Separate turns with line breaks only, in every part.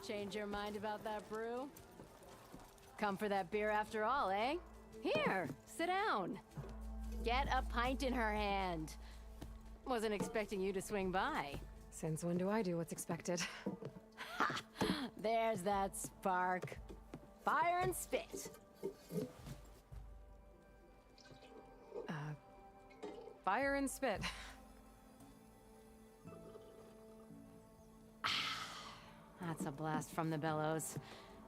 Change your mind about that brew? Come for that beer after all, eh? Here, sit down. Get a pint in her hand. Wasn't expecting you to swing by.
Since when do I do what's expected?
Ha! There's that spark. Fire and spit.
Fire and spit.
That's a blast from the bellows.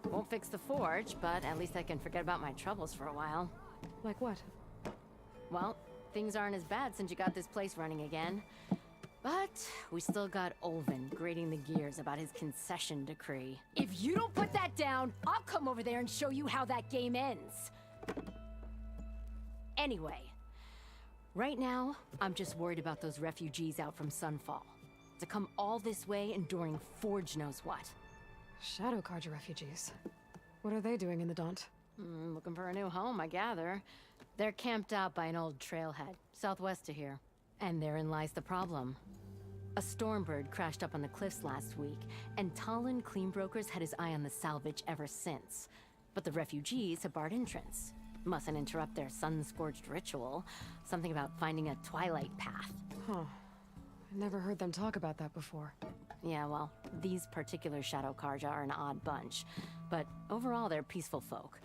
Won't fix the forge, but at least I can forget about my troubles for a while.
Like what?
Well, things aren't as bad since you got this place running again. But we still got Olvin grating the gears about his concession decree. If you don't put that down, I'll come over there and show you how that game ends. Anyway, right now, I'm just worried about those refugees out from Sunfall. To come all this way enduring Forge knows what.
Shadow Carja refugees. What are they doing in the Daunt?
Looking for a new home, I gather. They're camped out by an old trailhead, southwest of here. And therein lies the problem. A Stormbird crashed up on the cliffs last week, and Talon Cleanbrokers had his eye on the salvage ever since. But the refugees have barred entrance. Mustn't interrupt their sun-scorched ritual. Something about finding a twilight path.
Huh. I never heard them talk about that before.
Yeah, well, these particular Shadow Carja are an odd bunch. But overall, they're peaceful folk.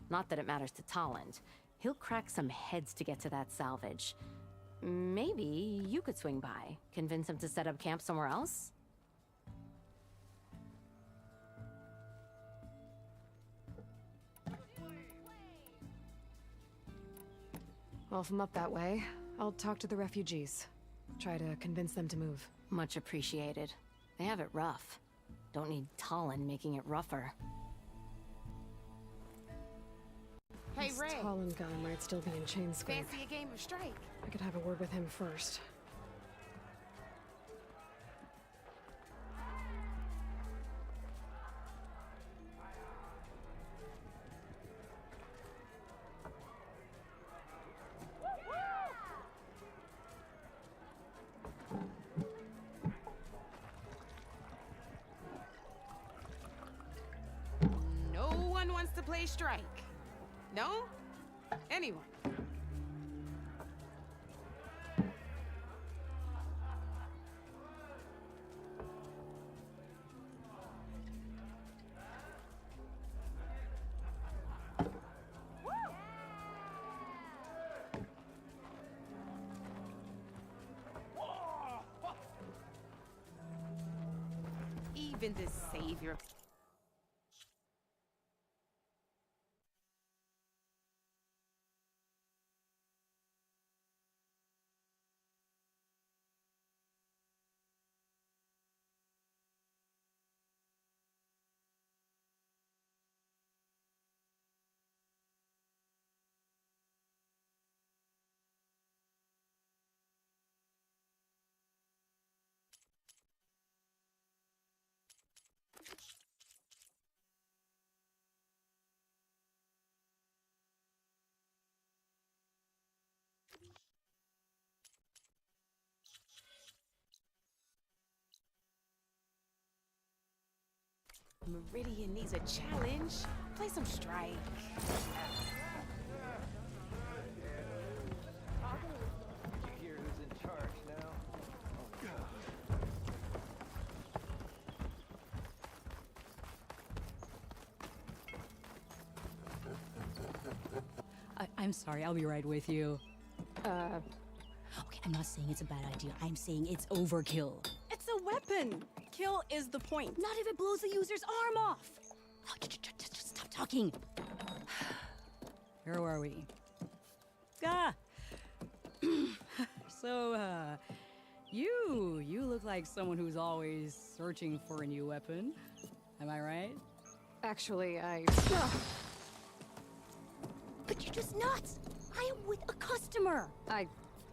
Not that it matters to Talon. He'll crack some heads to get to that salvage. Maybe you could swing by, convince him to set up camp somewhere else?
Well, if I'm up that way, I'll talk to the refugees. Try to convince them to move.
Much appreciated. They have it rough. Don't need Talon making it rougher.
Hey,
This
Ray.
Talon guy might still be in chain scrape.
Fancy a game of Strike?
I could have a word with him first.
No one wants to play Strike. No? Anyone? Even the savior. Meridian needs a challenge. Play some Strike.
You hear who's in charge now?
I'm sorry, I'll be right with you.
Okay, I'm not saying it's a bad idea. I'm saying it's overkill.
It's a weapon! Kill is the point.
Not if it blows the user's arm off. Oh, just stop talking.
Where were we? Ah! So, you look like someone who's always searching for a new weapon. Am I right?
Actually,
But you're just nuts. I am with a customer.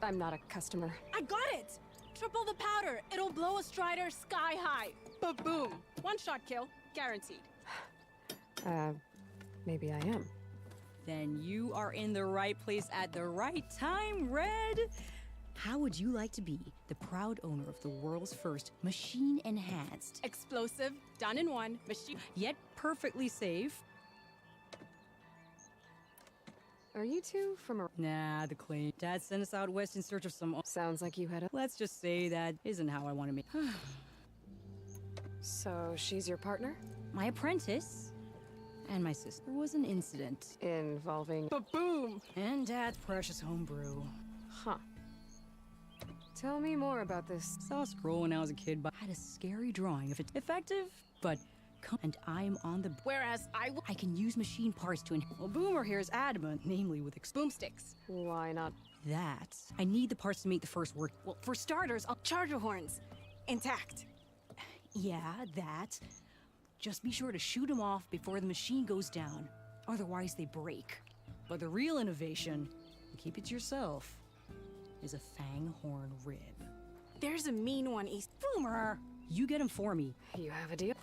I'm not a customer.
I got it! Triple the powder. It'll blow a Strider sky high. Ba-boom. One-shot kill. Guaranteed.
Maybe I am.
Then you are in the right place at the right time, Red.
How would you like to be
the proud owner of the world's first machine-enhanced,
Explosive, done in one, machine.
yet perfectly safe.
Are you two from a...
Nah, the claim. Dad sent us out west in search of some...
Sounds like you had a...
Let's just say that isn't how I want to meet.
So, she's your partner?
My apprentice and my sister. There was an incident.
Involving...
Ba-boom!
And Dad's precious homebrew.
Huh. Tell me more about this.
Saw a scroll when I was a kid, but had a scary drawing of it. Effective, but come and I'm on the...
Whereas
I can use machine parts to... Well, Boomer here is adamant, namely with...
boomsticks.
Why not?
That. I need the parts to make the first work.
Well, for starters, I'll charger horns. Intact.
Yeah, that. Just be sure to shoot them off before the machine goes down. Otherwise, they break. But the real innovation, and keep it to yourself, is a fang horn rib.
There's a mean one east.
Boomer! You get him for me.
You have a deal?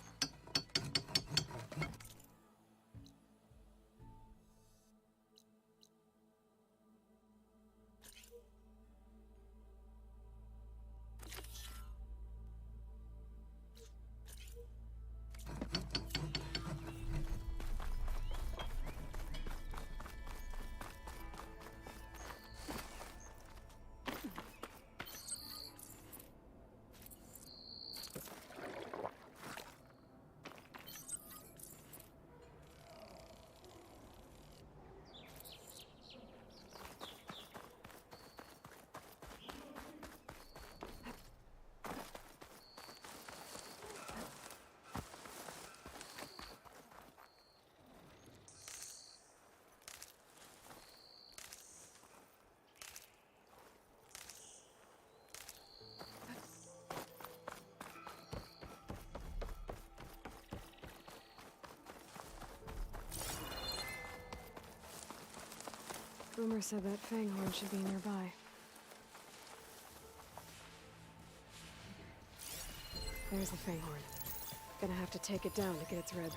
Boomer said that fanghorn should be nearby. There's the fanghorn. Gonna have to take it down to get its rib.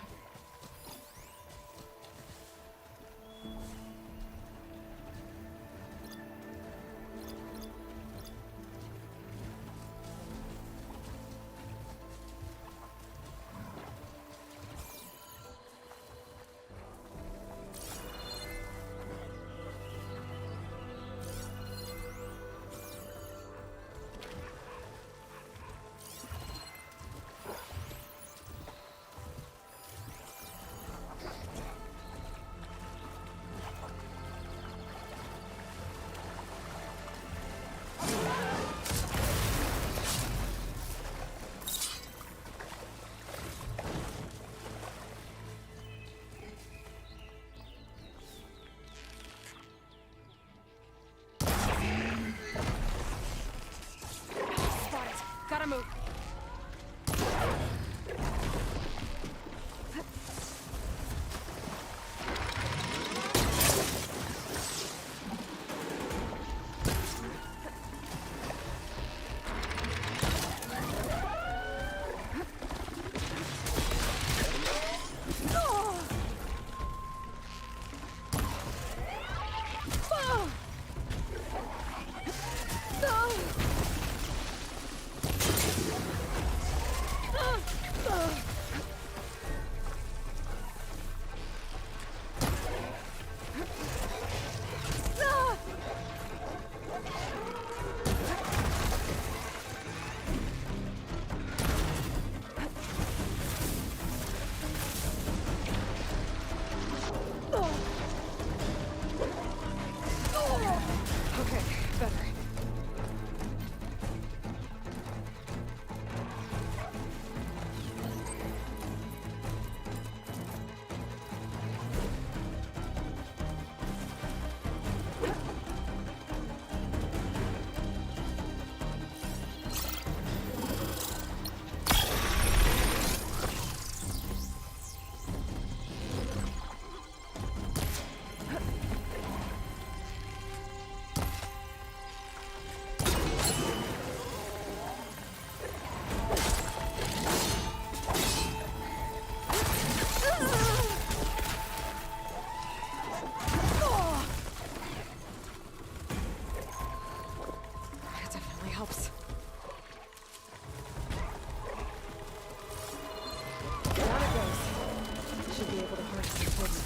good now.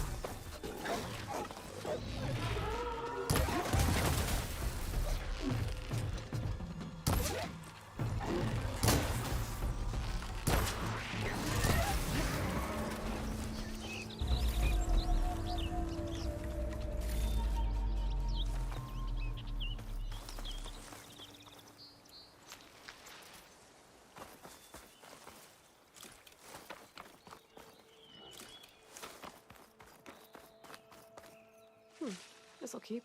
This'll keep.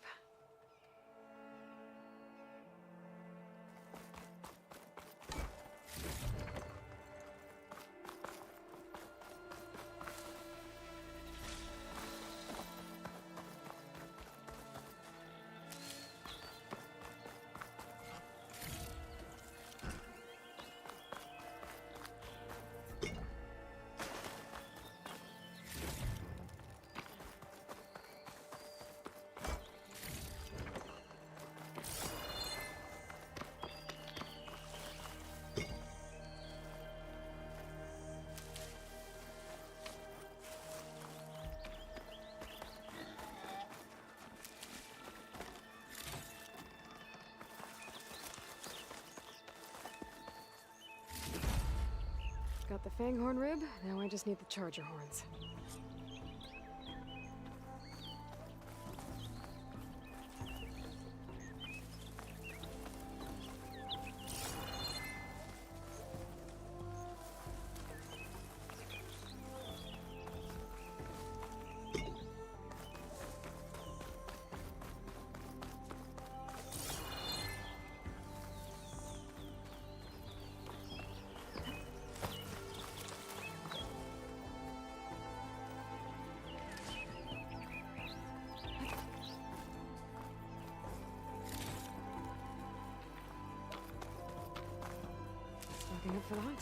Got the fanghorn rib, now I just need the charger horns. Stocking up for the hunt.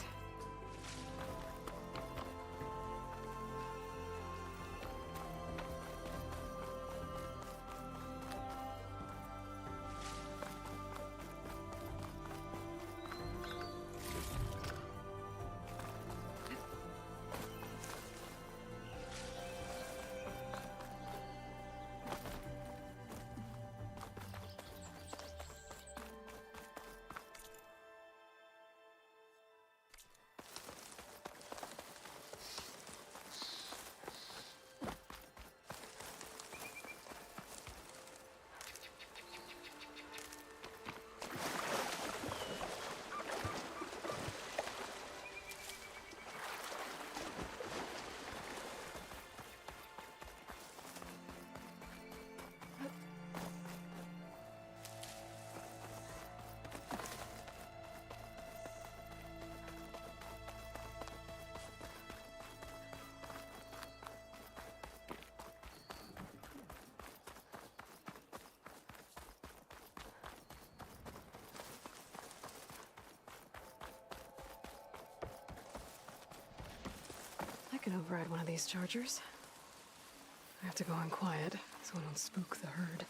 I can override one of these chargers. I have to go in quiet, so I don't spook the herd.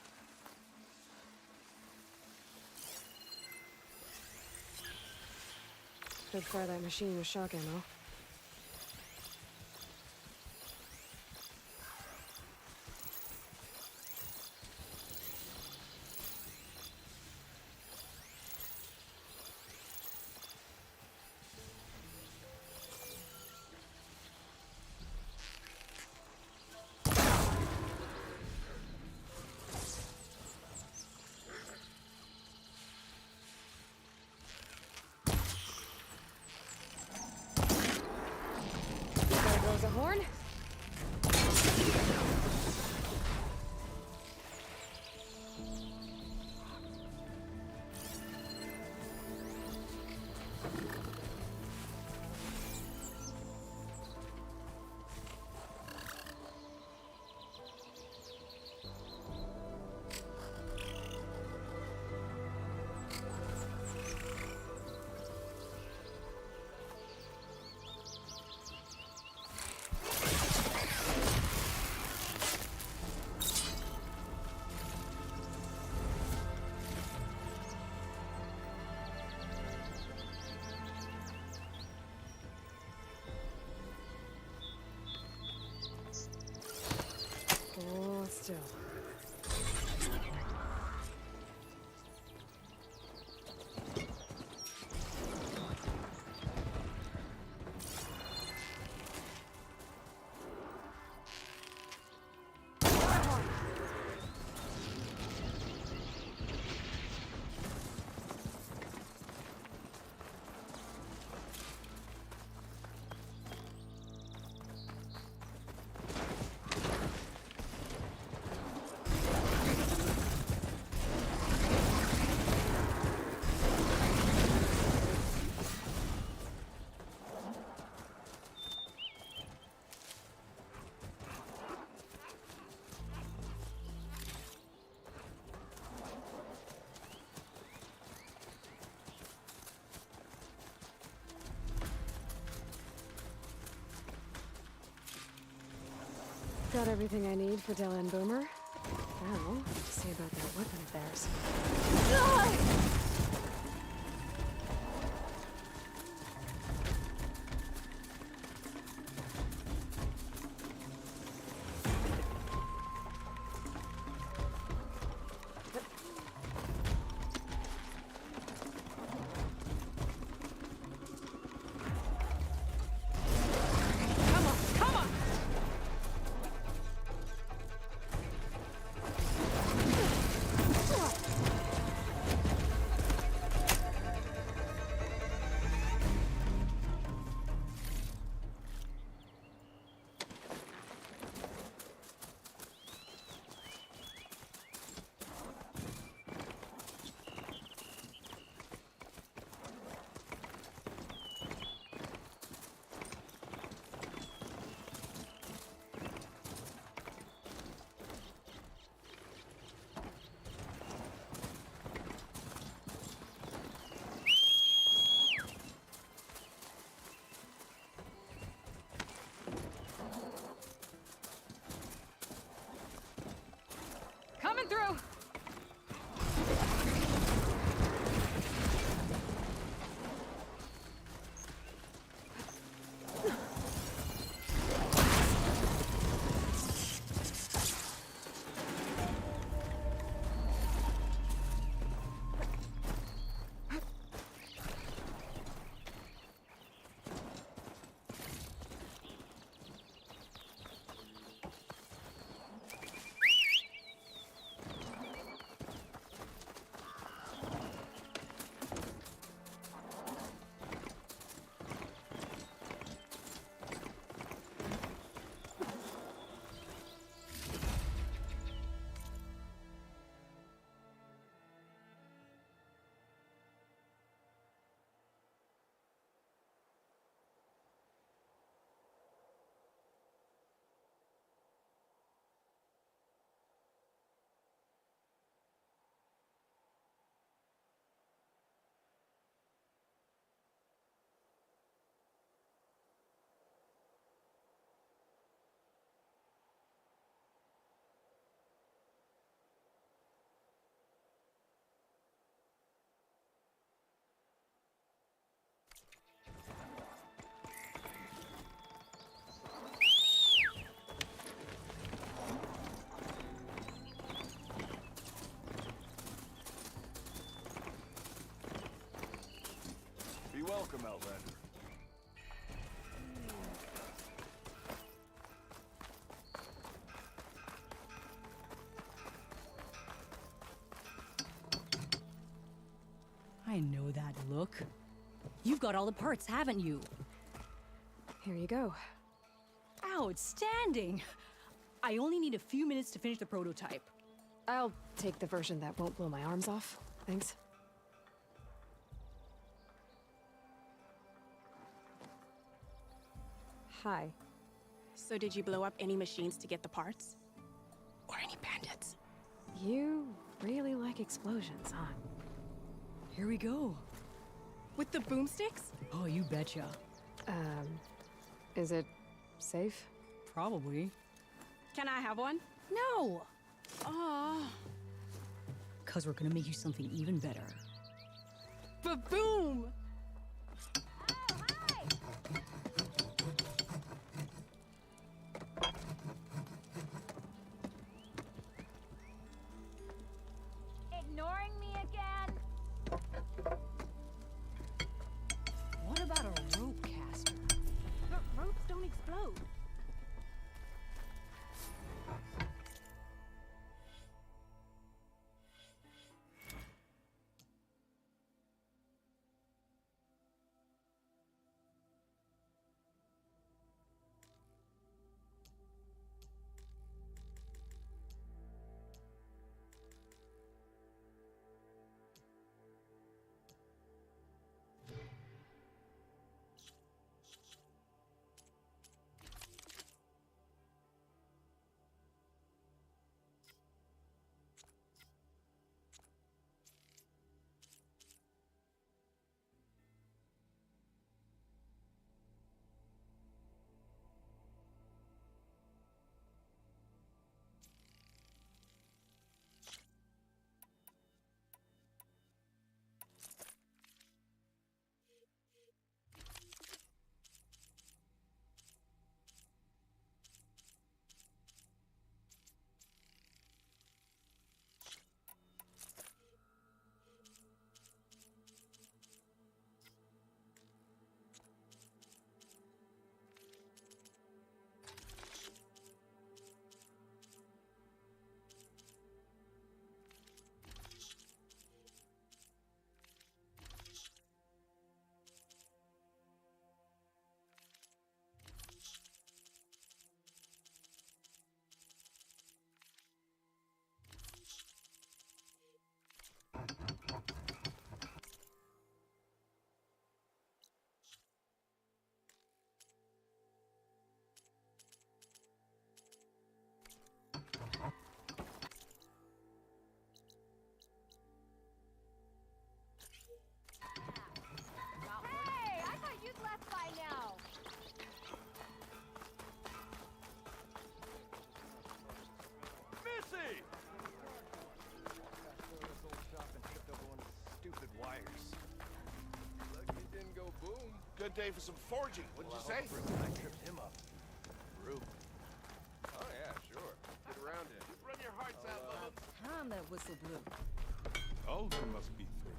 Could fire that machine with shock ammo. There goes a horn. still. Got everything I need for Della and Boomer. Now, let's see about that weapon of theirs. Coming through!
Welcome, Outlander.
I know that look. You've got all the parts, haven't you?
Here you go.
Outstanding! I only need a few minutes to finish the prototype.
I'll take the version that won't blow my arms off. Thanks. Hi.
So did you blow up any machines to get the parts? Or any bandits?
You really like explosions, huh?
Here we go.
With the boomsticks?
Oh, you betcha.
Is it safe?
Probably.
Can I have one?
No!
Oh,
'Cause we're gonna make you something even better.
ba-boom!
day for some forging, wouldn't you say?
I tripped him up. Rude. Oh yeah, sure. Get around it.
Run your hearts out, Mama.
Time that whistle blew.
Alden must be through.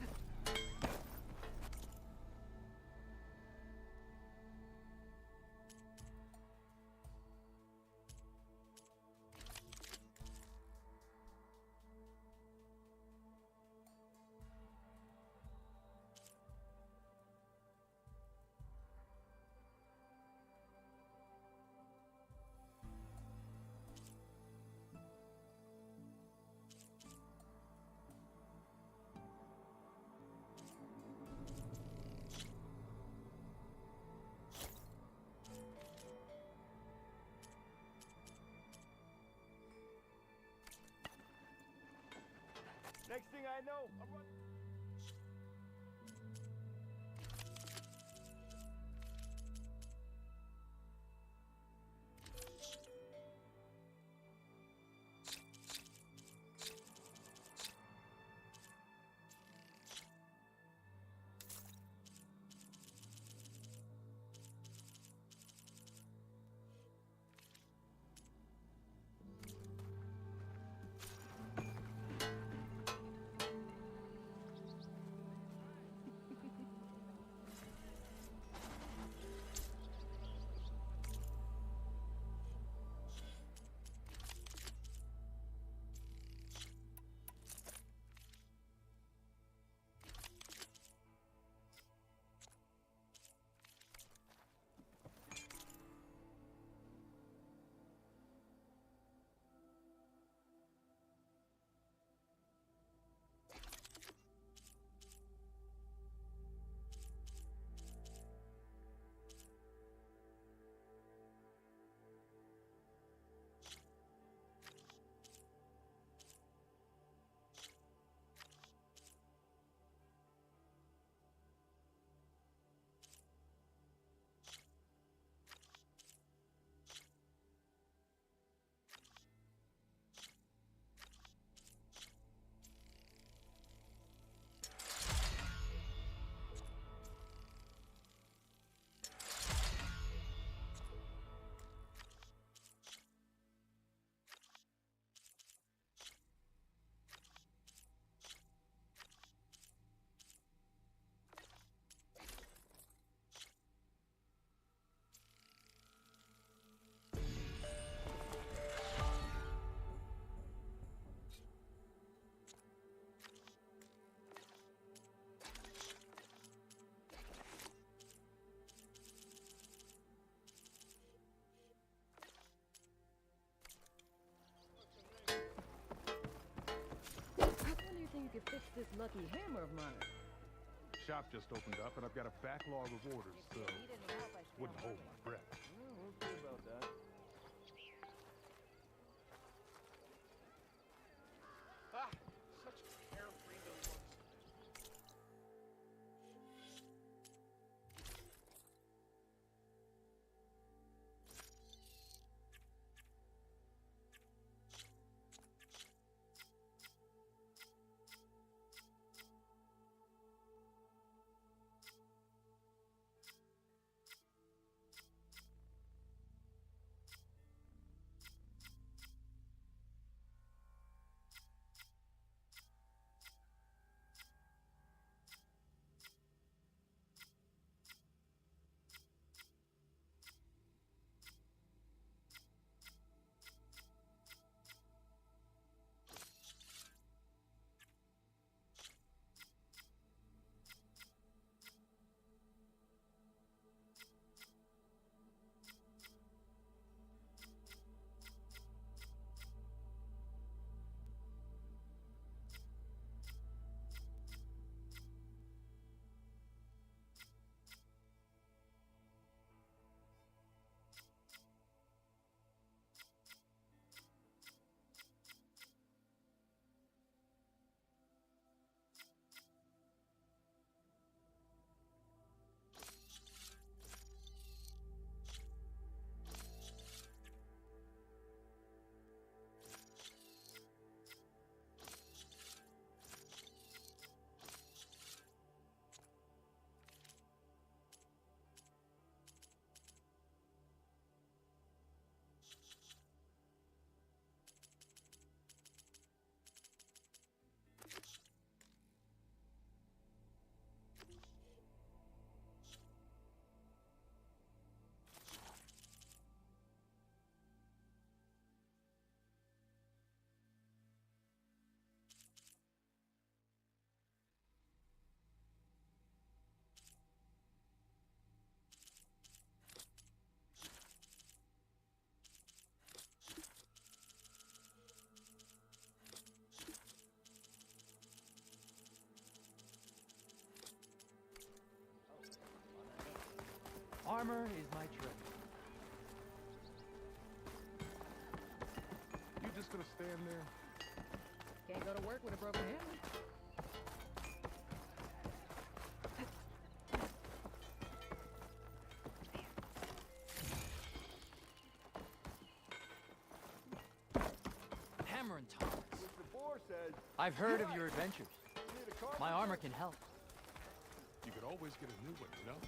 Next thing I know, I'm running.
You could fix this lucky hammer of mine.
Shop just opened up, and I've got a backlog of orders, so wouldn't hold my breath.
We'll see about that.
Ah, such carefree little ones.
armor is my trade.
You just gonna stand there?
Can't go to work with a broken hip.
Hammer and tongs.
Mr. Bohr says
I've heard of your adventures.
you need a car.
My armor can help.
You could always get a new one, you know?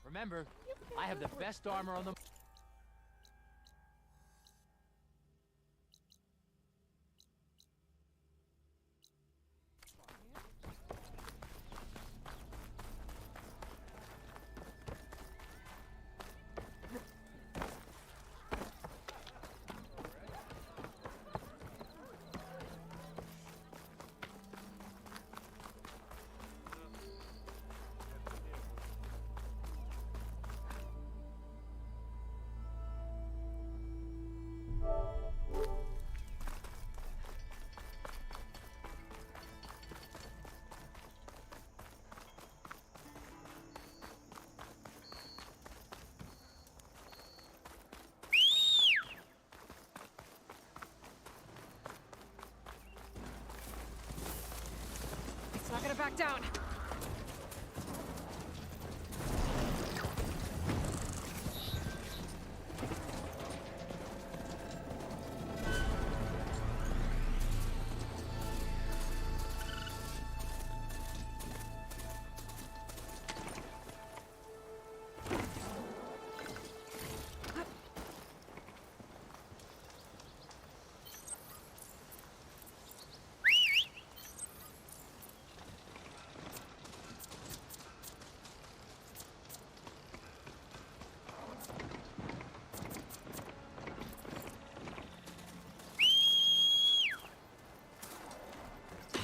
Remember, I have the best armor on the...
It's not gonna back down.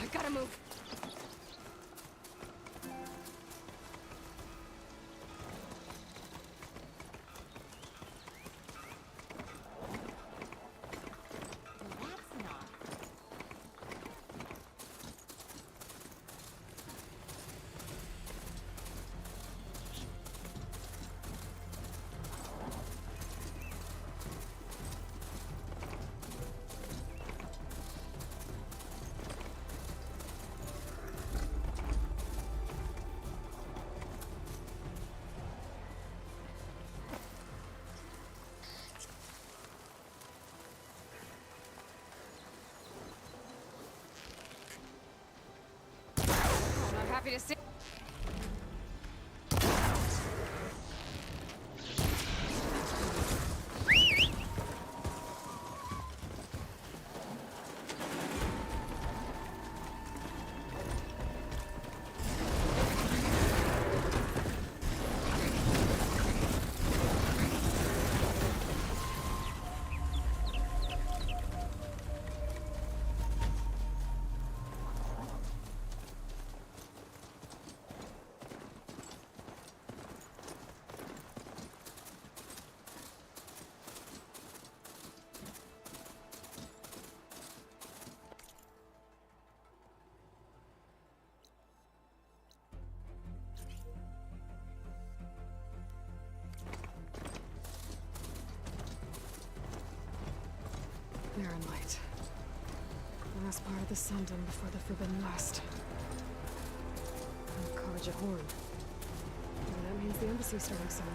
I gotta move. I'm happy to see. Clear and light. The last part of the Sundom before the Forbidden West. And Carja Horn. And that means the embassy's starting soon.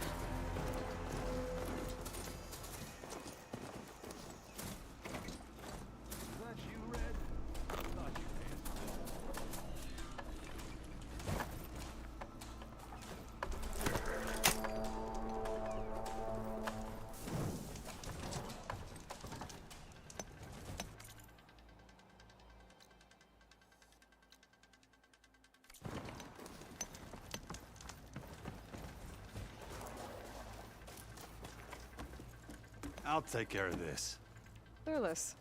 Is that you, Red? I thought you had.
I'll take care of this.
Thurless.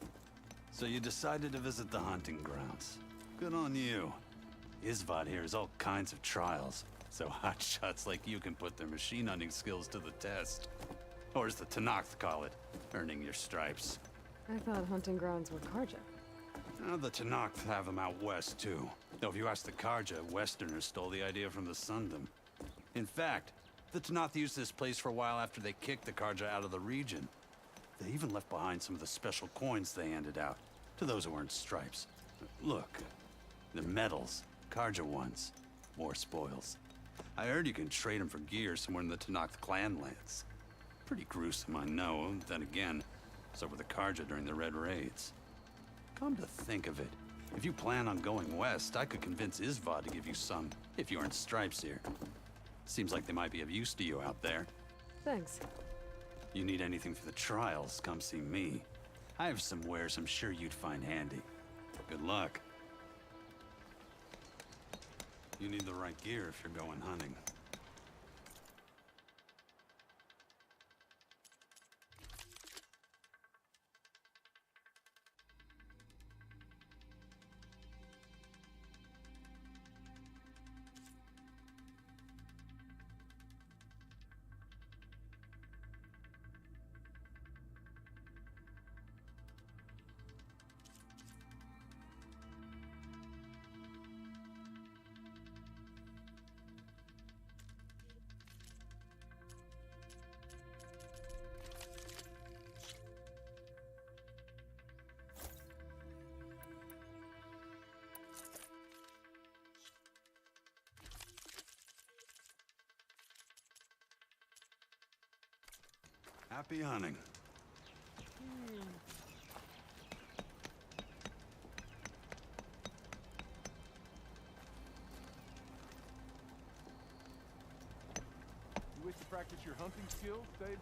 So you decided to visit the hunting grounds. Good on you. Isvad here has all kinds of trials, so hotshots like you can put their machine hunting skills to the test. Or as the Tenakth call it, earning your stripes.
I thought hunting grounds were Karja.
The Tenakth have them out west, too. Though if you ask the Karja, Westerners stole the idea from the Sundom. In fact, the Tenakth used this place for a while after they kicked the Karja out of the region. They even left behind some of the special coins they handed out to those who earned stripes. Look, the medals, Karja ones, more spoils. I heard you can trade them for gear somewhere in the Tenakth clan lands. Pretty gruesome, I know. Then again, so were the Karja during the Red Raids. Come to think of it, if you plan on going west, I could convince Isvad to give you some, if you earn stripes here. Seems like they might be of use to you out there.
Thanks.
You need anything for the trials, come see me. I have some wares I'm sure you'd find handy. Good luck. You need the right gear if you're going hunting. Happy hunting.
You wish to practice your hunting skills, Savior?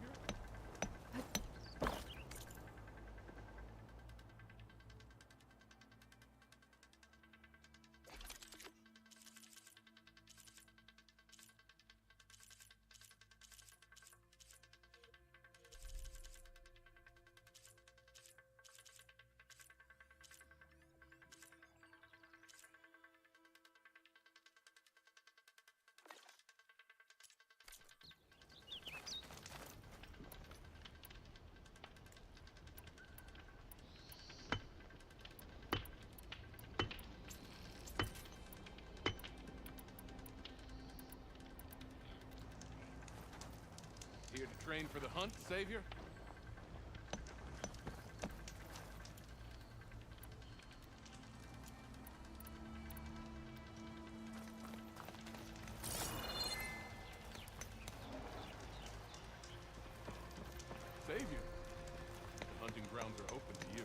Here to train for the hunt, Savior? Savior, the hunting grounds are open to you.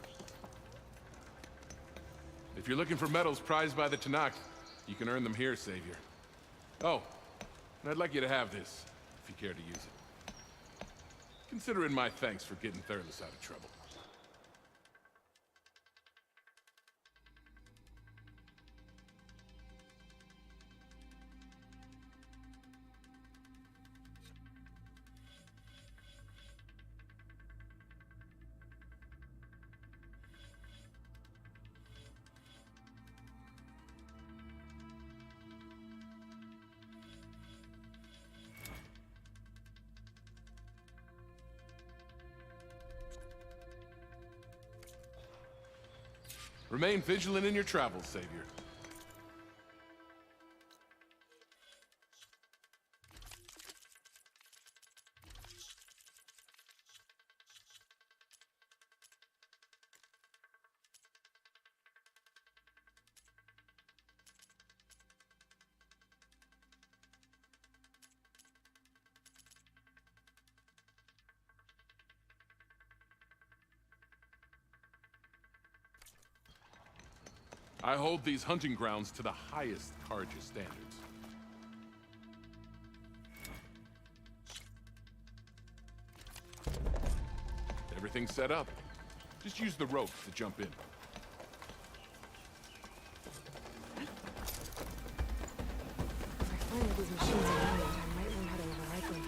If you're looking for medals prized by the Tenakth, you can earn them here, Savior. Oh, and I'd like you to have this, if you care to use it. Consider it my thanks for getting Thurless out of trouble. Remain vigilant in your travels, Savior. I hold these hunting grounds to the highest Karja standards. Everything's set up. Just use the rope to jump in.
If I find these machines around, I might learn how to override them.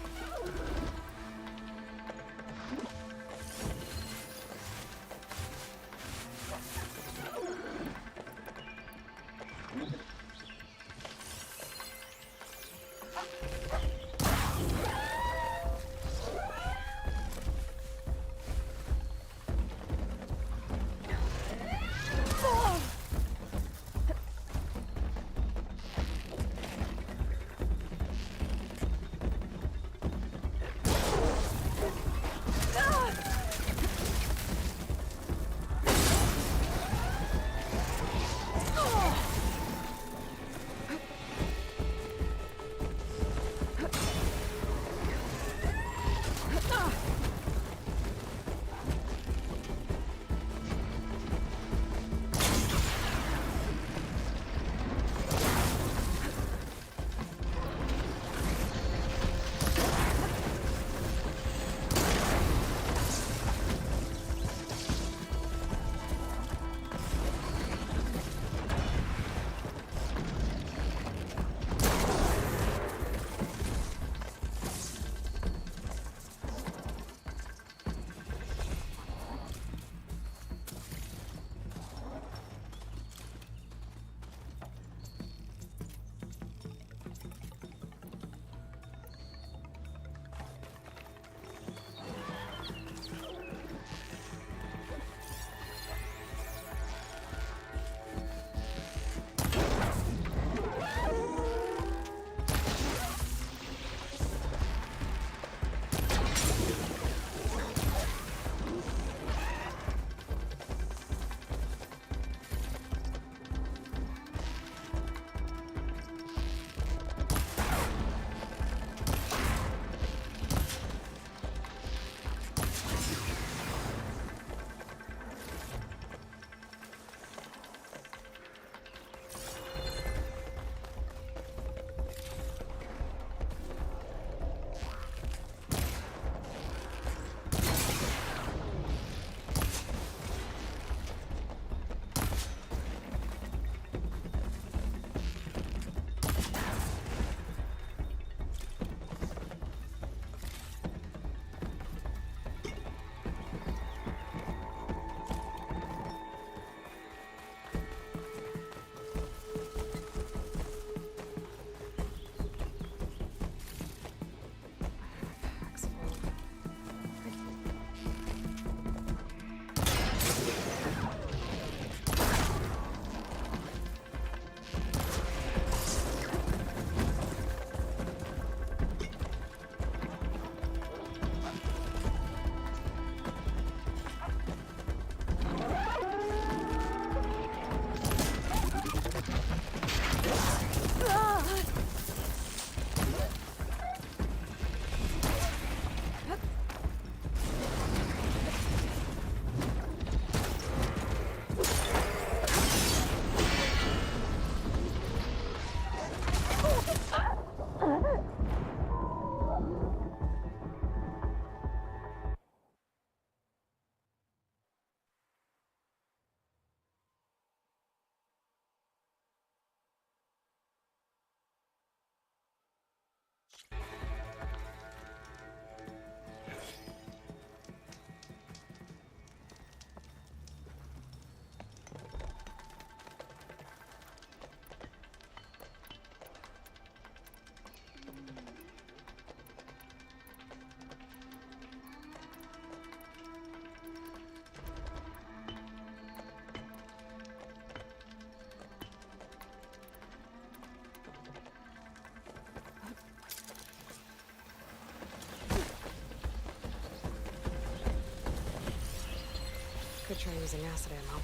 losing acid ammo.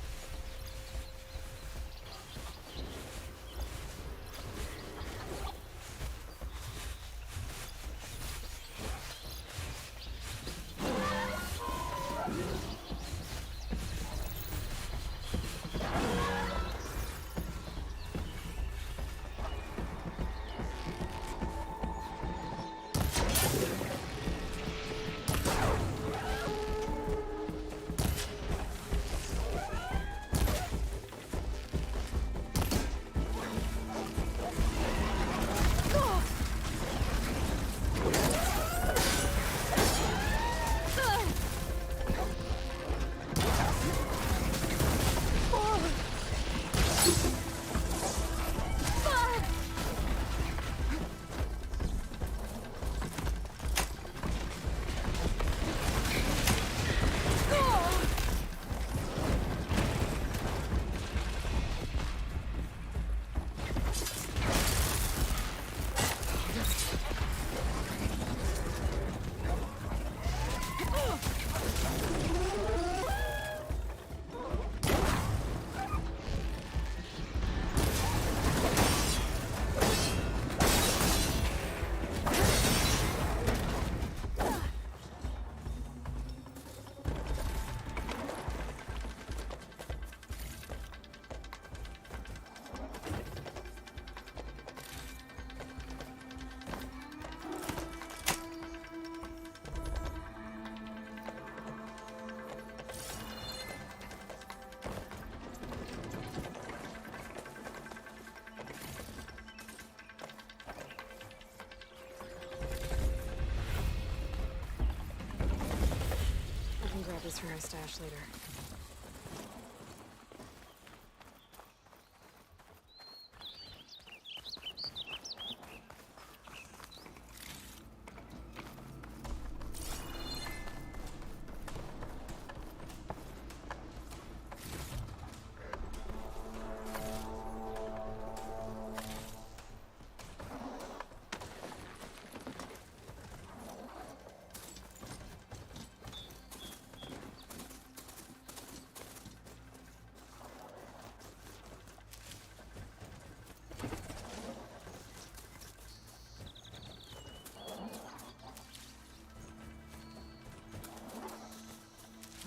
Grab this from my stash later.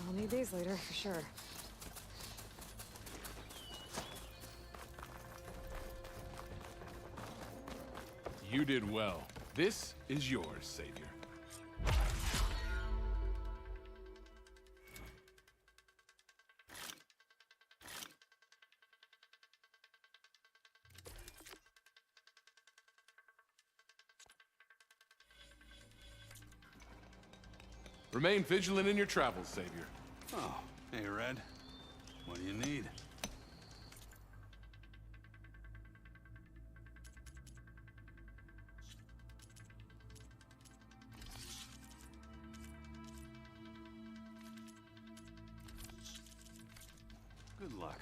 I'll need these later, for sure.
You did well. This is yours, Savior. Remain vigilant in your travels, Savior.
Oh, hey, Red. What do you need? Good luck.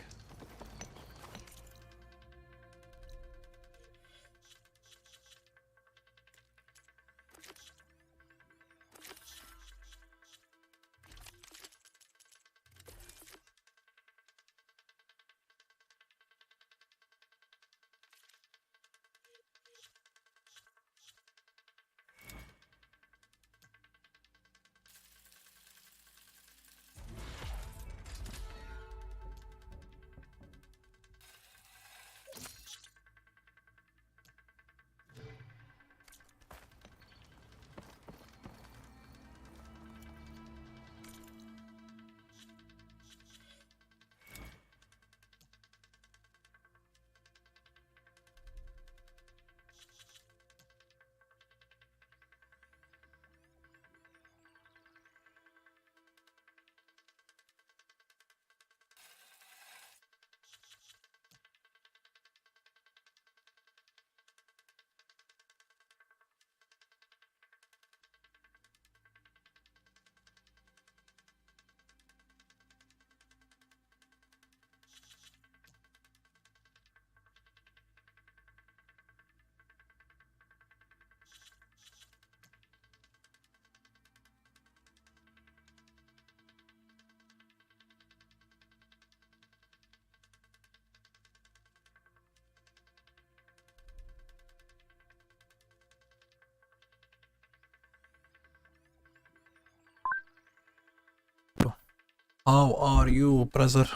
How are you brother؟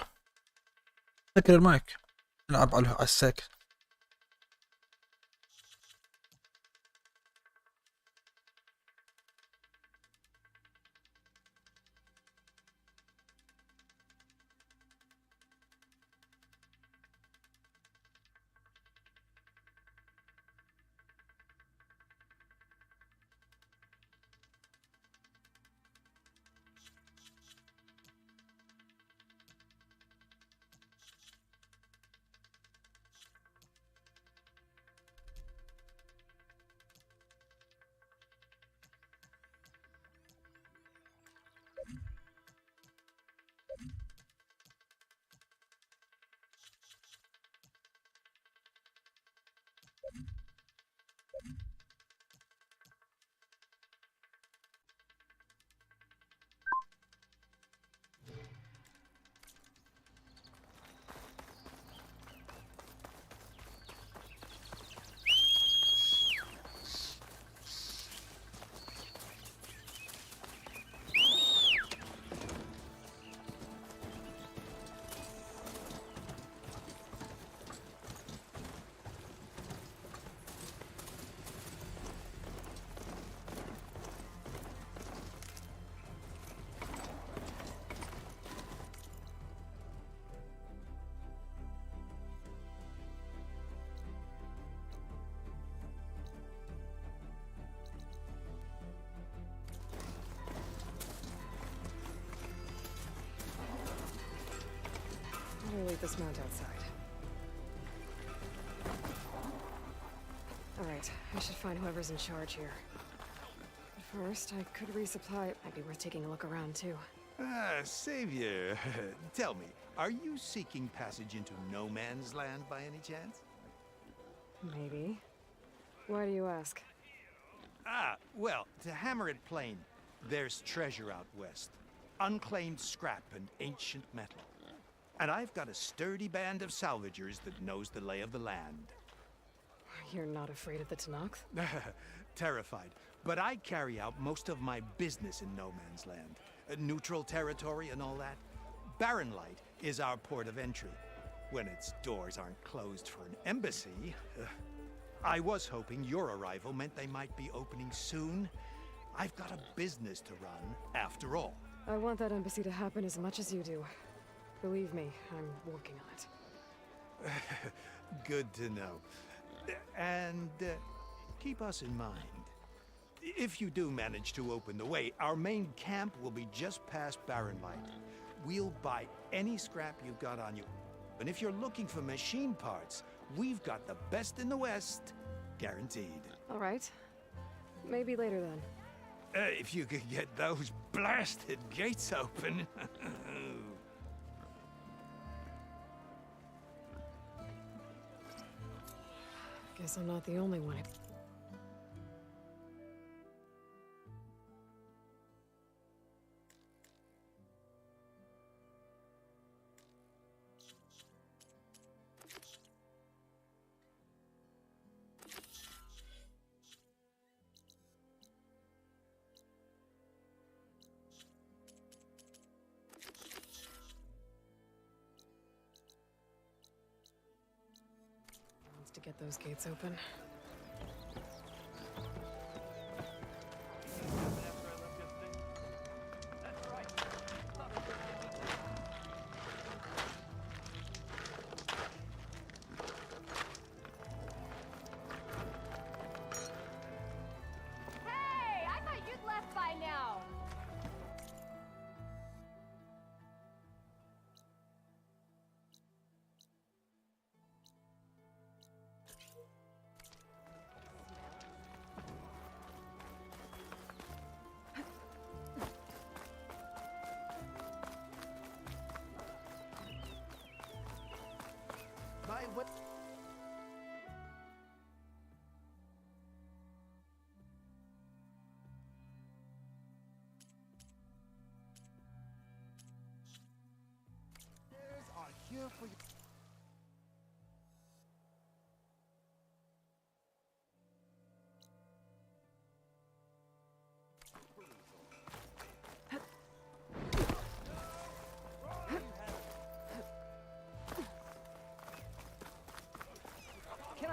سكر المايك، نلعب على الساكت.
How do I leave this mount outside? Alright, I should find whoever's in charge here. But first, I could resupply. It might be worth taking a look around, too.
Savior, tell me, are you seeking passage into no man's land by any chance?
Maybe. Why do you ask?
Well, to hammer it plain, there's treasure out west. Unclaimed scrap and ancient metal. And I've got a sturdy band of salvagers that knows the lay of the land.
You're not afraid of the Tanakh?
Terrified. But I carry out most of my business in no man's land. Neutral territory and all that. Barren Light is our port of entry. When its doors aren't closed for an embassy. I was hoping your arrival meant they might be opening soon. I've got a business to run, after all.
I want that embassy to happen as much as you do. Believe me, I'm working on it.
Good to know. And keep us in mind. If you do manage to open the way, our main camp will be just past Barren Light. We'll buy any scrap you've got on you. And if you're looking for machine parts, we've got the best in the West, guaranteed.
All right. Maybe later then.
If you could get those blasted gates open.
Guess I'm not the only one. To get those gates open.
Hey, I thought you'd left by now.
What?
Are here for you.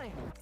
time.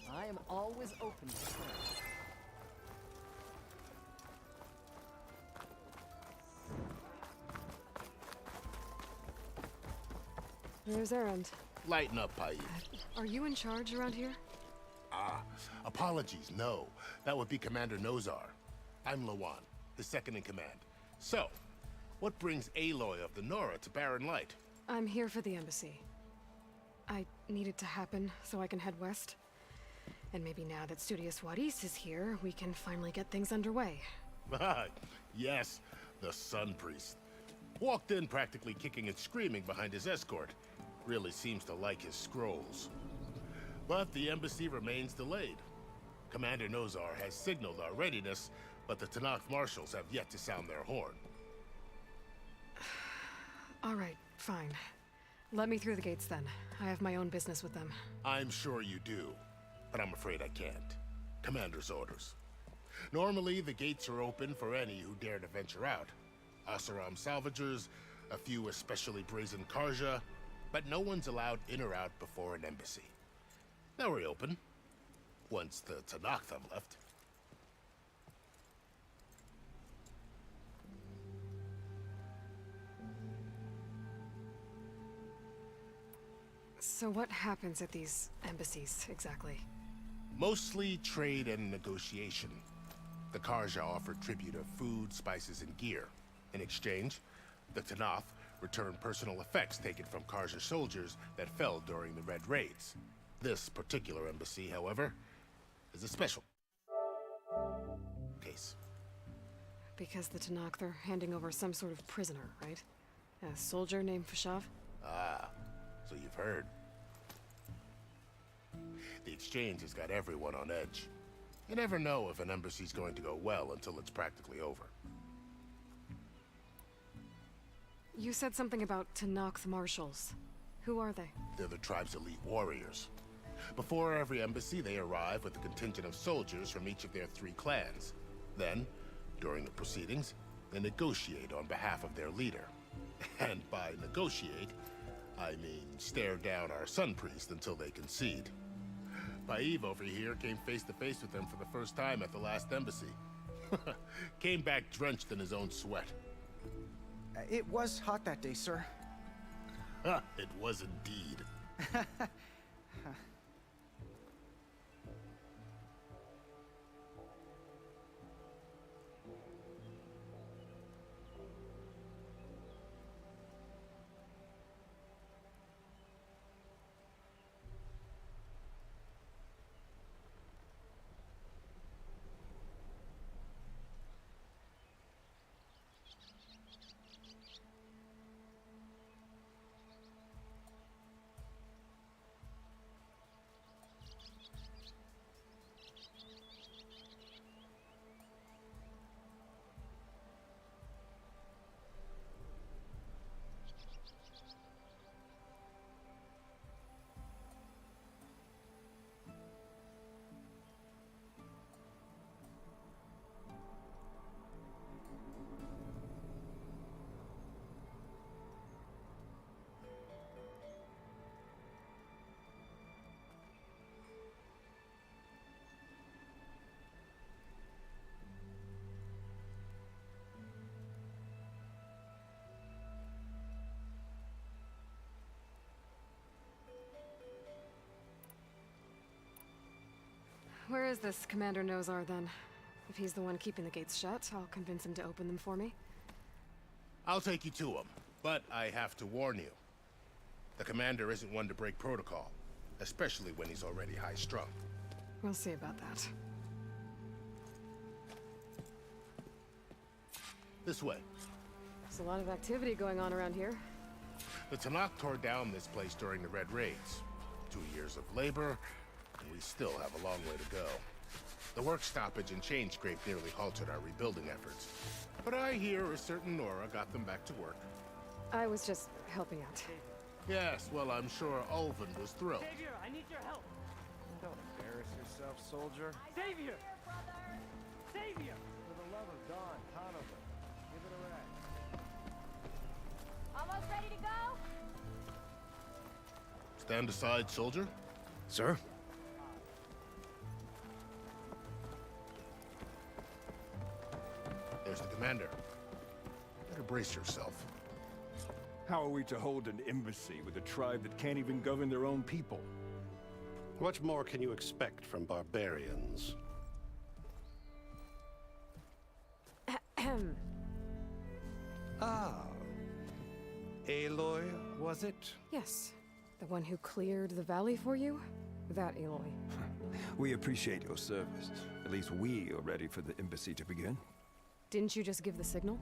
I am always open to things.
Where's Errand?
Lighten up, Paid.
Are you in charge around here?
Ah, apologies, no. That would be Commander Nozar. I'm Lawan, the second in command. So, what brings Aloy of the Nora to Barren Light?
I'm here for the embassy. I need it to happen so I can head west. And maybe now that Studious Wadis is here, we can finally get things underway.
Yes, the Sun Priest. Walked in practically kicking and screaming behind his escort. Really seems to like his scrolls. But the embassy remains delayed. Commander Nozar has signaled our readiness, but the Tanakh marshals have yet to sound their horn.
All right, fine. Let me through the gates then. I have my own business with them.
I'm sure you do, but I'm afraid I can't. Commander's orders. Normally, the gates are open for any who dare to venture out. Oseram salvagers, a few especially brazen Karja, but no one's allowed in or out before an embassy. They'll reopen, once the Tanakh have left.
So what happens at these embassies, exactly?
Mostly trade and negotiation. The Karja offer tribute of food, spices, and gear. In exchange, the Tanakh return personal effects taken from Karja soldiers that fell during the Red Raids. This particular embassy, however, is a special case.
Because the Tanakh are handing over some sort of prisoner, right? A soldier named Fashav?
Ah, so you've heard. The exchange has got everyone on edge. You never know if an embassy's going to go well until it's practically over.
You said something about Tanakh marshals. Who are they?
They're the tribe's elite warriors. Before every embassy, they arrive with a contingent of soldiers from each of their 3 clans. Then, during the proceedings, they negotiate on behalf of their leader. And by negotiate, I mean stare down our Sun Priest until they concede. Paev over here came face to face with them for the first time at the last embassy. Came back drenched in his own sweat.
It was hot that day, sir.
It was indeed.
Where is this Commander Nozar, then? If he's the one keeping the gates shut, I'll convince him to open them for me.
I'll take you to him, but I have to warn you. The commander isn't one to break protocol, especially when he's already high-strung.
We'll see about that.
This way.
There's a lot of activity going on around here.
The Tanakh tore down this place during the Red Raids. 2 years of labor, and we still have a long way to go. The work stoppage and chain scrape nearly halted our rebuilding efforts. But I hear a certain Nora got them back to work.
I was just helping out.
Yes, well, I'm sure Ulvin was thrilled.
Savior, I need your help. Don't embarrass yourself, soldier. Savior! Savior! For the love of God, Conover, give it a rag.
Almost ready to go?
Stand aside, soldier.
Sir?
There's the commander. Better brace yourself.
How are we to hold an embassy with a tribe that can't even govern their own people?
What more can you expect from barbarians?
Ah. Aloy, was it?
Yes. The one who cleared the valley for you? That Aloy.
We appreciate your service. At least we are ready for the embassy to begin.
Didn't you just give the signal?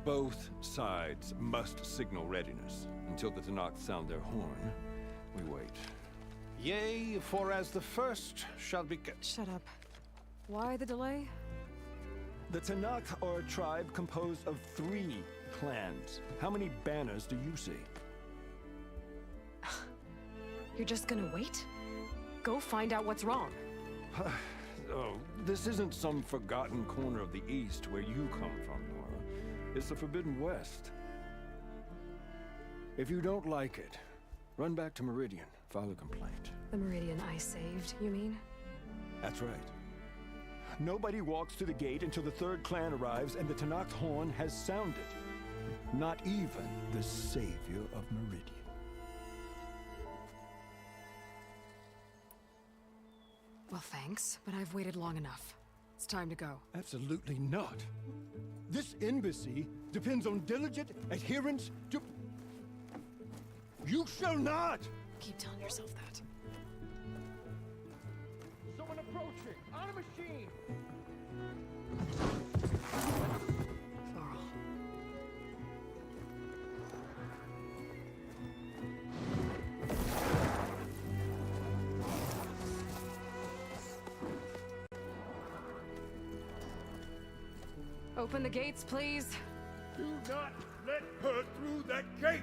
Both sides must signal readiness. Until the Tanakh sound their horn, we wait.
Yea, for as the first shall be...
Shut up. Why the delay?
The Tanakh are a tribe composed of 3 clans. How many banners do you see?
You're just gonna wait? Go find out what's wrong.
Oh, this isn't some forgotten corner of the East where you come from, Nora. It's the Forbidden West. If you don't like it, run back to Meridian, file a complaint.
The Meridian I saved, you mean?
That's right. Nobody walks to the gate until the 3rd clan arrives and the Tanakh's horn has sounded. Not even the savior of Meridian.
Well, thanks, but I've waited long enough. It's time to go.
Absolutely not. This embassy depends on diligent adherence to... You shall not!
Keep telling yourself that.
Someone approaching! On a machine!
Varl. Open the gates, please.
Do not let her through that gate!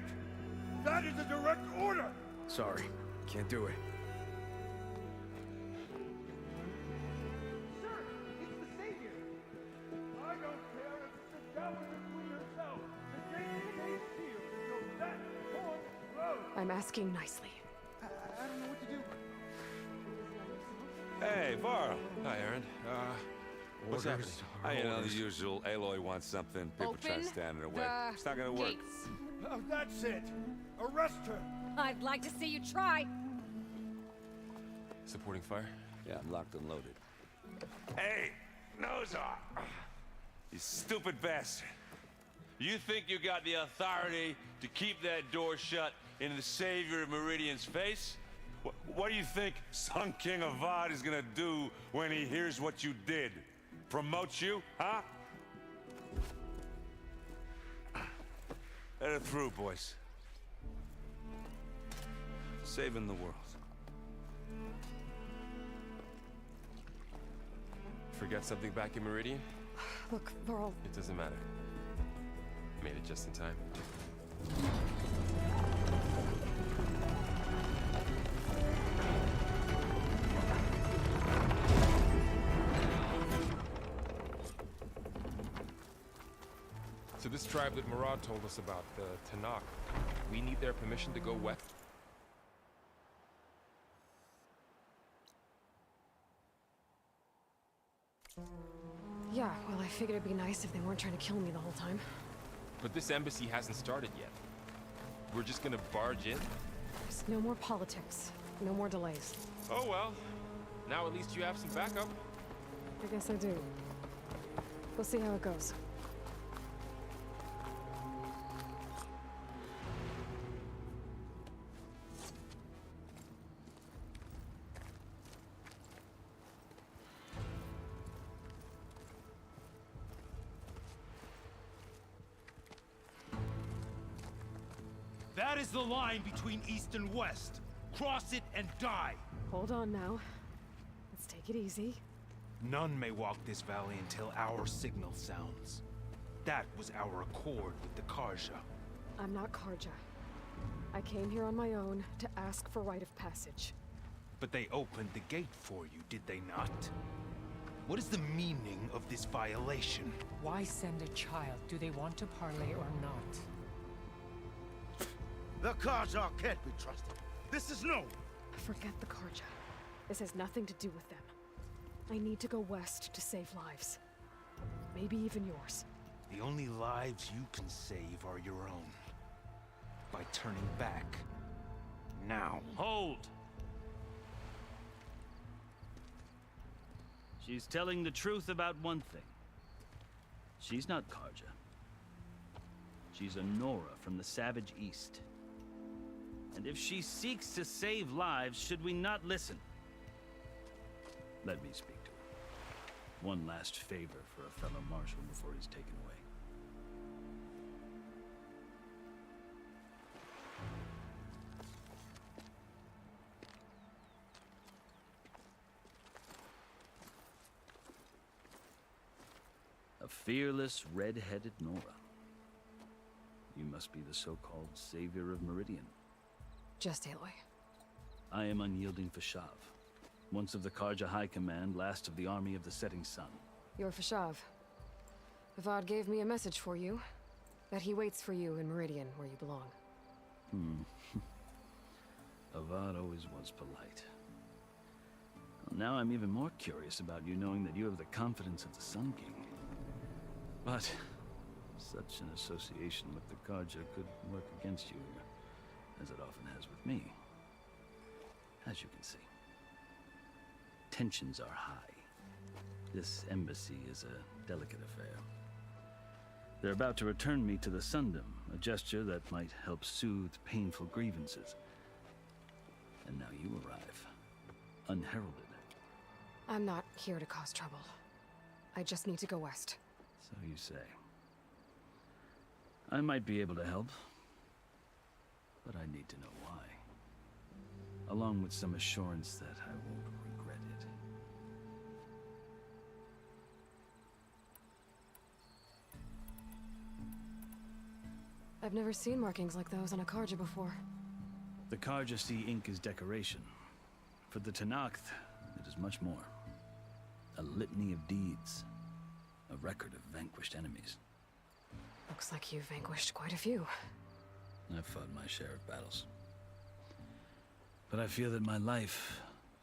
That is a direct order!
Sorry, can't do it.
Sir, it's the Savior! I don't care if it's the Governor Queen herself. The gate stays sealed until that horn blows.
I'm asking nicely.
I don't know what to do.
Hey, Varl.
Hi, Aaron. What's happening?
You know, the usual. Aloy wants something. People try to stand in her way. It's not gonna work.
Oh, that's it! Arrest her!
I'd like to see you try.
Supporting fire?
Yeah, I'm locked and loaded. Hey, Nozar! You stupid bastard. You think you got the authority to keep that door shut in the savior of Meridian's face? What do you think Sun King Avad is gonna do when he hears what you did? Promote you, huh? Let her through, boys. Saving the world.
Forget something back in Meridian?
Look, Varl.
It doesn't matter. Made it just in time. So this tribe that Murad told us about, the Tanakh, we need their permission to go west?
Yeah, well, I figured it'd be nice if they weren't trying to kill me the whole time.
But this embassy hasn't started yet. We're just gonna barge in?
Just no more politics. No more delays.
Oh well. Now at least you have some backup.
I guess I do. We'll see how it goes.
That is the line between East and West. Cross it and die.
Hold on now. Let's take it easy.
None may walk this valley until our signal sounds. That was our accord with the Karja.
I'm not Karja. I came here on my own to ask for rite of passage.
But they opened the gate for you, did they not? What is the meaning of this violation?
Why send a child? Do they want to parley or not?
The Karja can't be trusted. This is known.
Forget the Karja. This has nothing to do with them. I need to go west to save lives. Maybe even yours.
The only lives you can save are your own. By turning back. Now.
Hold! She's telling the truth about one thing. She's not Karja. She's a Nora from the Savage East. And if she seeks to save lives, should we not listen? Let me speak to her. One last favor for a fellow marshal before he's taken away. A fearless, red-headed Nora. You must be the so-called savior of Meridian.
Just Aloy.
I am unyielding Fashav. Once of the Karja High Command, last of the army of the setting sun.
You're Fashav. Avad gave me a message for you. That he waits for you in Meridian, where you belong.
Avad always was polite. Well, now I'm even more curious about you knowing that you have the confidence of the Sun King. But such an association with the Karja could work against you, as it often has with me. As you can see. Tensions are high. This embassy is a delicate affair. They're about to return me to the Sundom, a gesture that might help soothe painful grievances. And now you arrive, unheralded.
I'm not here to cause trouble. I just need to go west.
So you say. I might be able to help, but I need to know why. Along with some assurance that I won't regret it.
I've never seen markings like those on a Karja before.
The Karja see ink as decoration. For the Tenakth, it is much more. A litany of deeds. A record of vanquished enemies.
Looks like you've vanquished quite a few.
I've fought my share of battles. But I feel that my life,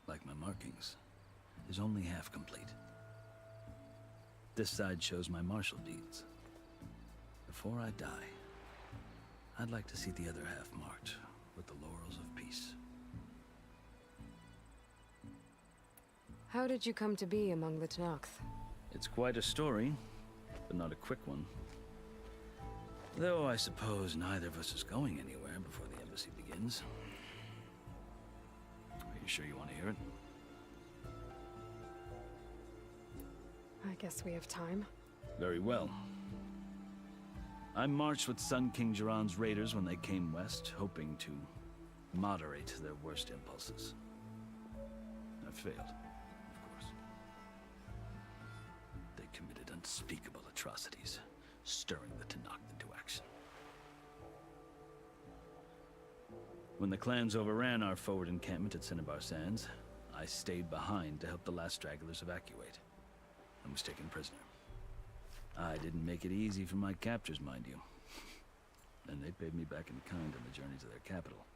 like my markings, is only half complete. This side shows my martial deeds. Before I die, I'd like to see the other half marked with the laurels of peace.
How did you come to be among the Tenakth?
It's quite a story, but not a quick one. Though I suppose neither of us is going anywhere before the embassy begins. Are you sure you want to hear it?
I guess we have time.
Very well. I marched with Sun King Jiran's raiders when they came west, hoping to moderate their worst impulses. I failed, of course. They committed unspeakable atrocities, stirring the Tenakth into action. When the clans overran our forward encampment at Cinnabar Sands, I stayed behind to help the last stragglers evacuate, and was taken prisoner. I didn't make it easy for my captors, mind you. And they paid me back in kind on the journey to their capital.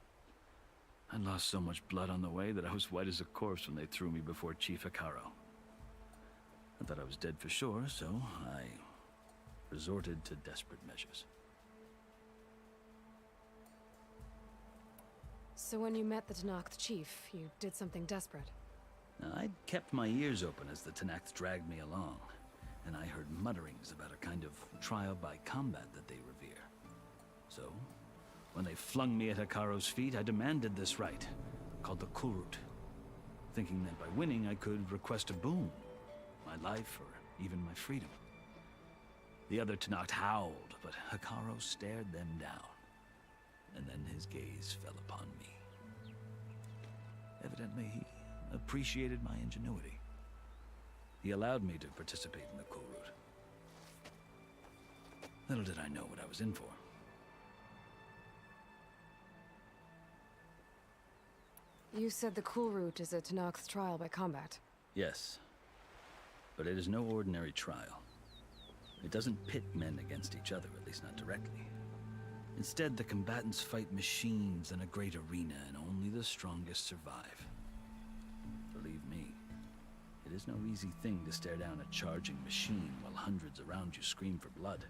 I lost so much blood on the way that I was white as a corpse when they threw me before Chief Hekaro. I thought I was dead for sure, so I resorted to desperate measures.
So when you met the Tenakth chief, you did something desperate?
I'd kept my ears open as the Tenakth dragged me along, and I heard mutterings about a kind of trial by combat that they revere. So, when they flung me at Hekaro's feet, I demanded this right, called the Kurut, thinking that by winning I could request a boon, my life or even my freedom. The other Tenakth howled, but Hekaro stared them down. and then his gaze fell upon me. Evidently, he appreciated my ingenuity. He allowed me to participate in the cool route. Little did I know what I was in for.
You said the cool route is a Tanakh's trial by combat.
Yes, but it is no ordinary trial. It doesn't pit men against each other, at least not directly. Instead, the combatants fight machines in a great arena, and only the strongest survive. Believe me, it is no easy thing to stare down a charging machine while hundreds around you scream for blood.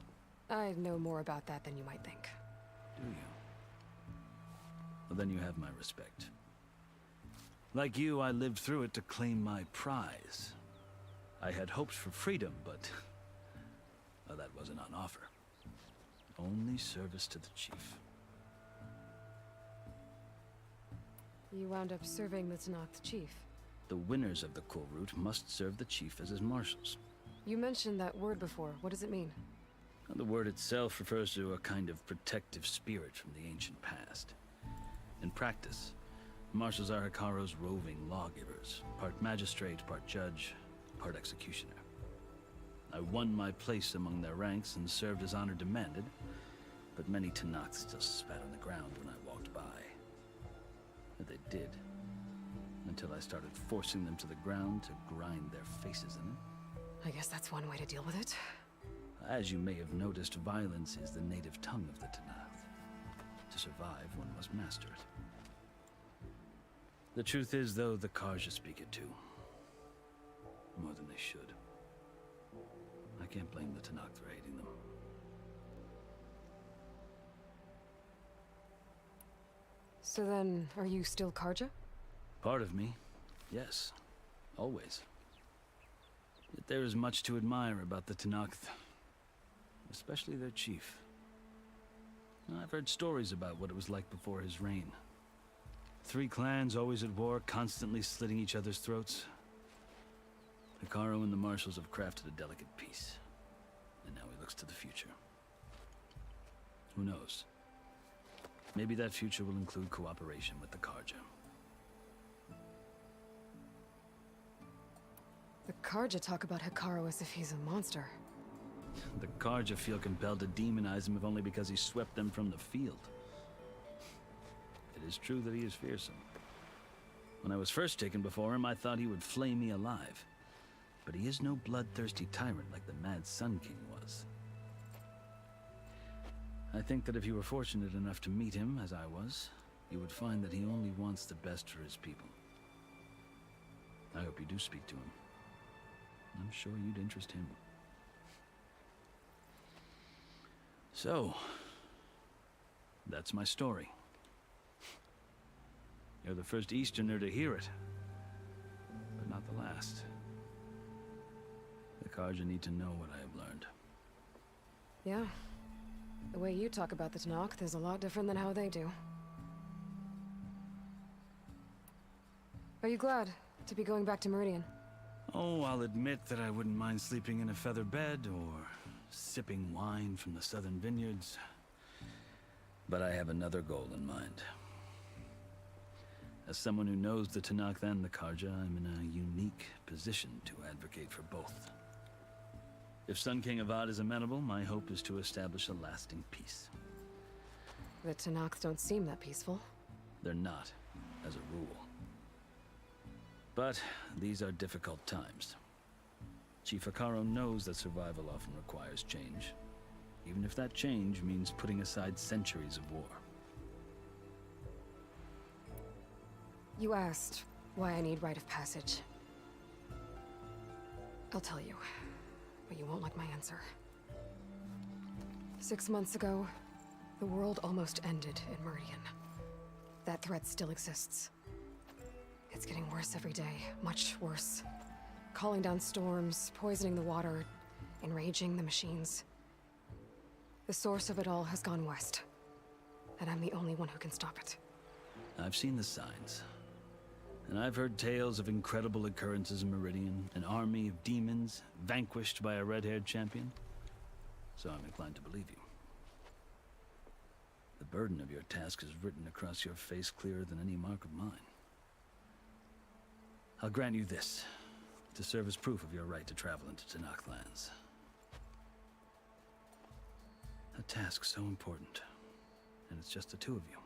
I know more about that than you might think.
Do you? Well, then you have my respect. Like you, I lived through it to claim my prize. I had hoped for freedom, but well, that wasn't on offer. Only service to the chief.
You wound up serving the Tanakh's chief.
The winners of the cool route must serve the chief as his marshals.
You mentioned that word before. What does it mean?
The word itself refers to a kind of protective spirit from the ancient past. In practice, marshals are Hikaru's roving lawgivers, part magistrate, part judge, part executioner. I won my place among their ranks and served as honor demanded, but many Tanakhs still spat on the ground when I walked by. And they did, until I started forcing them to the ground to grind their faces in it.
I guess that's one way to deal with it.
As you may have noticed, violence is the native tongue of the Tanakh. To survive, one must master it. The truth is, though, the Karja speak it too. More than they should. I can't blame the Tanakh for hating them.
So then, are you still Karja?
Part of me, yes. Always. Yet there is much to admire about the Tanakh, especially their chief. I've heard stories about what it was like before his reign. 3 clans always at war, constantly slitting each other's throats. Hikaru and the marshals have crafted a delicate peace, and now he looks to the future. Who knows? Maybe that future will include cooperation with the Karja.
The Karja talk about Hikaru as if he's a monster.
The Karja feel compelled to demonize him if only because he swept them from the field. It is true that he is fearsome. When I was first taken before him, I thought he would flay me alive. But he is no bloodthirsty tyrant like the Mad Sun King was. I think that if you were fortunate enough to meet him, as I was, you would find that he only wants the best for his people. I hope you do speak to him. I'm sure you'd interest him. So, that's my story. You're the first Easterner to hear it, but not the last. The Karja need to know what I have learned.
Yeah. The way you talk about the Tanakh is a lot different than how they do. Are you glad to be going back to Meridian?
Oh, I'll admit that I wouldn't mind sleeping in a feather bed or sipping wine from the southern vineyards. But I have another goal in mind. As someone who knows the Tanakh and the Karja, I'm in a unique position to advocate for both. If Sun King Avad is amenable, my hope is to establish a lasting peace.
The Tanakhs don't seem that peaceful.
They're not, as a rule. But these are difficult times. Chief Hikaru knows that survival often requires change, even if that change means putting aside centuries of war.
You asked why I need rite of passage. I'll tell you, but you won't like my answer. 6 months ago, the world almost ended in Meridian. That threat still exists. It's getting worse every day, much worse. Calling down storms, poisoning the water, enraging the machines. The source of it all has gone west, and I'm the only one who can stop it.
I've seen the signs. And I've heard tales of incredible occurrences in Meridian, an army of demons vanquished by a red-haired champion. So I'm inclined to believe you. The burden of your task is written across your face clearer than any mark of mine. I'll grant you this, to serve as proof of your right to travel into Tanakh lands. A task so important, and it's just the two of you.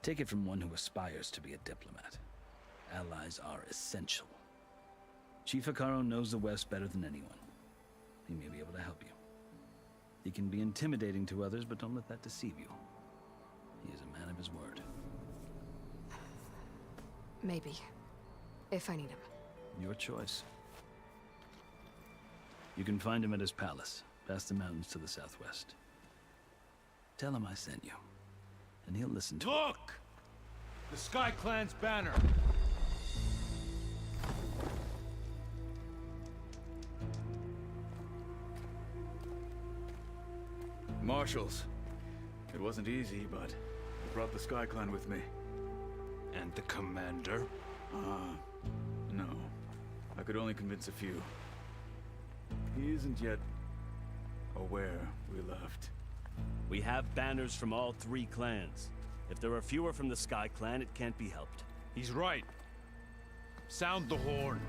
Take it from one who aspires to be a diplomat. Allies are essential. Chief Hikaru knows the West better than anyone. He may be able to help you. He can be intimidating to others, but don't let that deceive you. He is a man of his word.
Maybe. If I need him.
Your choice. You can find him at his palace, past the mountains to the southwest. Tell him I sent you, and he'll listen to
Look! The Sky Clan's banner!
Marshals. It wasn't easy, but I brought the Sky Clan with me.
And the commander?
No. I could only convince a few. He isn't yet aware we left.
We have banners from all three clans. If there are fewer from the Sky Clan, it can't be helped.
He's right. Sound the horn.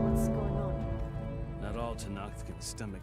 What's going on?
Not all Tanakh can stomach